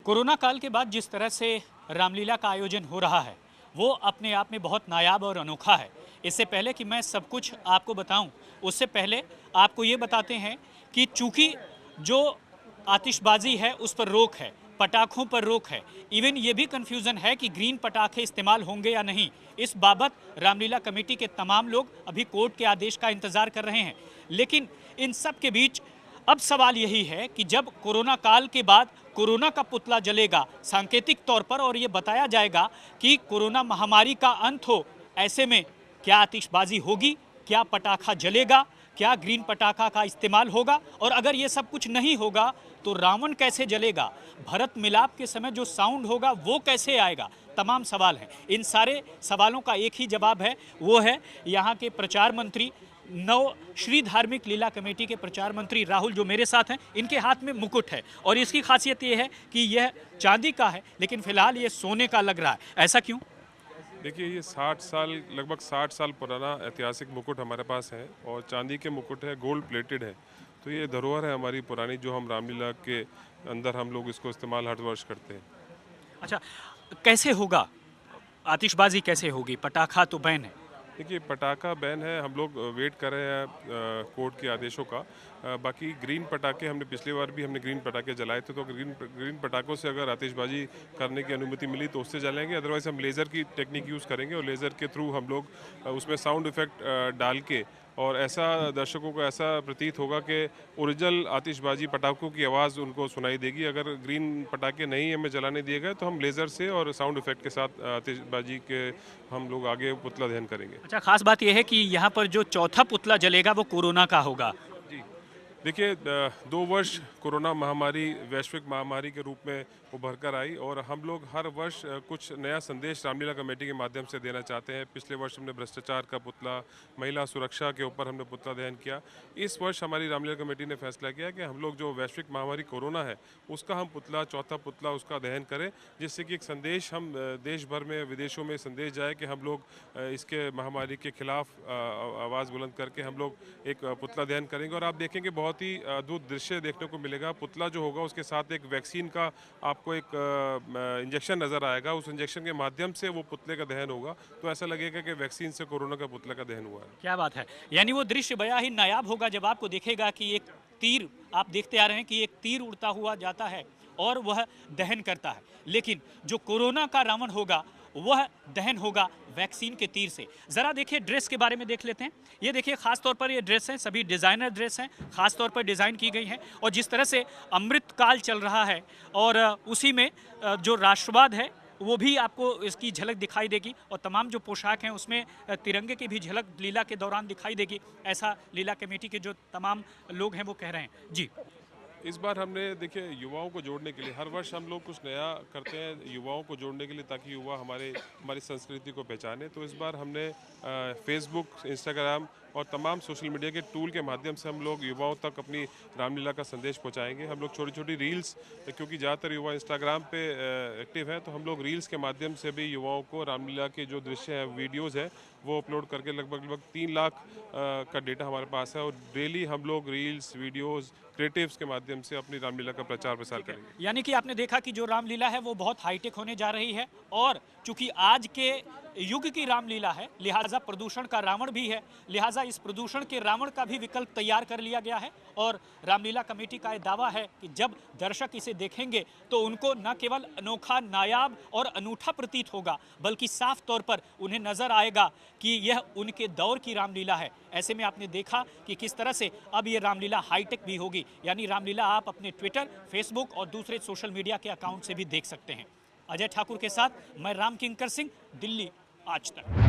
Corona काल के बाद जिस तरह से रामलीला का आयोजन हो रहा है वो अपने आप में बहुत नायाब और अनोखा है। इससे पहले कि मैं सब कुछ आपको बताऊं, उससे पहले आपको ये बताते हैं कि चूंकि जो आतिशबाजी है उस पर रोक है, पटाखों पर रोक है, इवन ये भी कन्फ्यूज़न है कि ग्रीन पटाखे इस्तेमाल होंगे या नहीं। इस बाबत रामलीला कमेटी के तमाम लोग अभी कोर्ट के आदेश का इंतज़ार कर रहे हैं। लेकिन इन सब के बीच अब सवाल यही है कि जब कोरोना काल के बाद कोरोना का पुतला जलेगा सांकेतिक तौर पर और ये बताया जाएगा कि कोरोना महामारी का अंत हो, ऐसे में क्या आतिशबाजी होगी, क्या पटाखा जलेगा, क्या ग्रीन पटाखा का इस्तेमाल होगा, और अगर ये सब कुछ नहीं होगा तो रावण कैसे जलेगा, भरत मिलाप के समय जो साउंड होगा वो कैसे आएगा। तमाम सवाल हैं। इन सारे सवालों का एक ही जवाब है, वो है यहाँ के प्रचार मंत्री, नव श्री धार्मिक लीला कमेटी के प्रचार मंत्री राहुल जो मेरे साथ हैं। इनके हाथ में मुकुट है और इसकी खासियत ये है कि यह चांदी का है, लेकिन फिलहाल ये सोने का लग रहा है। ऐसा क्यों? देखिए, ये 60 साल, लगभग 60 साल पुराना ऐतिहासिक मुकुट हमारे पास है और चांदी के मुकुट है, गोल्ड प्लेटेड है। तो ये धरोहर है हमारी पुरानी, जो हम रामलीला के अंदर हम लोग इसको इस्तेमाल हर वर्ष करते हैं। अच्छा, कैसे होगा आतिशबाजी, कैसे होगी? पटाखा तो बैन है। देखिए, पटाखा बैन है, हम लोग वेट कर रहे हैं कोर्ट के आदेशों का। बाकी ग्रीन पटाखे हमने पिछली बार भी हमने ग्रीन पटाखे जलाए थे, तो ग्रीन पटाखों से अगर आतिशबाजी करने की अनुमति मिली तो उससे जलाएंगे, अदरवाइज हम लेज़र की टेक्निक यूज़ करेंगे और लेज़र के थ्रू हम लोग उसमें साउंड इफेक्ट डाल के, और ऐसा दर्शकों को ऐसा प्रतीत होगा कि ओरिजिनल आतिशबाजी पटाखों की आवाज़ उनको सुनाई देगी। अगर ग्रीन पटाखे नहीं हमें जलाने दिए गए तो हम लेज़र से और साउंड इफेक्ट के साथ आतिशबाजी के हम लोग आगे पुतला दहन करेंगे। अच्छा, खास बात यह है कि यहाँ पर जो चौथा पुतला जलेगा वो कोरोना का होगा। जी, देखिए, 2 वर्ष कोरोना महामारी वैश्विक महामारी के रूप में उभर कर आई और हम लोग हर वर्ष कुछ नया संदेश रामलीला कमेटी के माध्यम से देना चाहते हैं। पिछले वर्ष हमने भ्रष्टाचार का पुतला, महिला सुरक्षा के ऊपर हमने पुतला दहन किया। इस वर्ष हमारी रामलीला कमेटी ने फैसला किया कि हम लोग जो वैश्विक महामारी कोरोना है उसका हम पुतला, चौथा पुतला उसका दहन करें, जिससे कि एक संदेश हम देश भर में, विदेशों में संदेश जाए कि हम लोग इसके महामारी के खिलाफ आवाज़ बुलंद करके हम लोग एक पुतला दहन करेंगे। और आप देखेंगे बहुत ही अद्भुत दृश्य देखने को मिलेगा। पुतला जो होगा उसके साथ एक वैक्सीन का आपको एक इंजेक्शन नज़र आएगा, उस इंजेक्शन के माध्यम से वो पुतले का दहन होगा, तो ऐसा लगेगा कि वैक्सीन से कोरोना का पुतला का दहन हुआ है। क्या बात है! यानी वो दृश्य बड़ा ही नायाब होगा जब आपको देखेगा कि एक तीर, आप देखते आ रहे हैं कि एक तीर उड़ता हुआ जाता है और वह दहन करता है, लेकिन जो कोरोना का रावण होगा वह दहन होगा वैक्सीन के तीर से। ज़रा देखिए, ड्रेस के बारे में देख लेते हैं। ये देखिए, ख़ास तौर पर ये ड्रेस हैं, सभी डिज़ाइनर ड्रेस हैं, ख़ास तौर पर डिज़ाइन की गई हैं। और जिस तरह से अमृत काल चल रहा है और उसी में जो राष्ट्रवाद है वो भी आपको इसकी झलक दिखाई देगी, और तमाम जो पोशाक हैं उसमें तिरंगे की भी झलक लीला के दौरान दिखाई देगी, ऐसा लीला कमेटी के जो तमाम लोग हैं वो कह रहे हैं। जी, इस बार हमने, देखिए, युवाओं को जोड़ने के लिए हर वर्ष हम लोग कुछ नया करते हैं युवाओं को जोड़ने के लिए, ताकि युवा हमारी संस्कृति को पहचाने। तो इस बार हमने फेसबुक, इंस्टाग्राम और तमाम सोशल मीडिया के टूल के माध्यम से हम लोग युवाओं तक अपनी रामलीला का संदेश पहुंचाएंगे। हम लोग छोटी छोटी रील्स, क्योंकि ज़्यादातर युवा इंस्टाग्राम पे एक्टिव हैं, तो हम लोग रील्स के माध्यम से भी युवाओं को रामलीला के जो दृश्य हैं, वीडियोज़ हैं, वो अपलोड करके लगभग 3 लाख का डेटा हमारे पास है, और डेली हम लोग रील्स, वीडियोज़, क्रिएटिव्स के माध्यम से अपनी रामलीला का प्रचार प्रसार करेंगे। यानी कि आपने देखा कि जो रामलीला है वो बहुत हाईटेक होने जा रही है, और चूंकि आज के युग की रामलीला है लिहाजा प्रदूषण का रावण भी है, लिहाजा इस प्रदूषण के रावण का भी विकल्प तैयार कर लिया गया है। और रामलीला कमेटी का यह दावा है कि जब दर्शक इसे देखेंगे तो उनको न केवल अनोखा, नायाब और अनूठा प्रतीत होगा, बल्कि साफ तौर पर उन्हें नजर आएगा कि यह उनके दौर की रामलीला है। ऐसे में आपने देखा कि किस तरह से अब ये रामलीला हाईटेक भी होगी, यानी रामलीला आप अपने ट्विटर, फेसबुक और दूसरे सोशल मीडिया के अकाउंट से भी देख सकते हैं। अजय ठाकुर के साथ मैं राम किंकर सिंह, दिल्ली आज तक।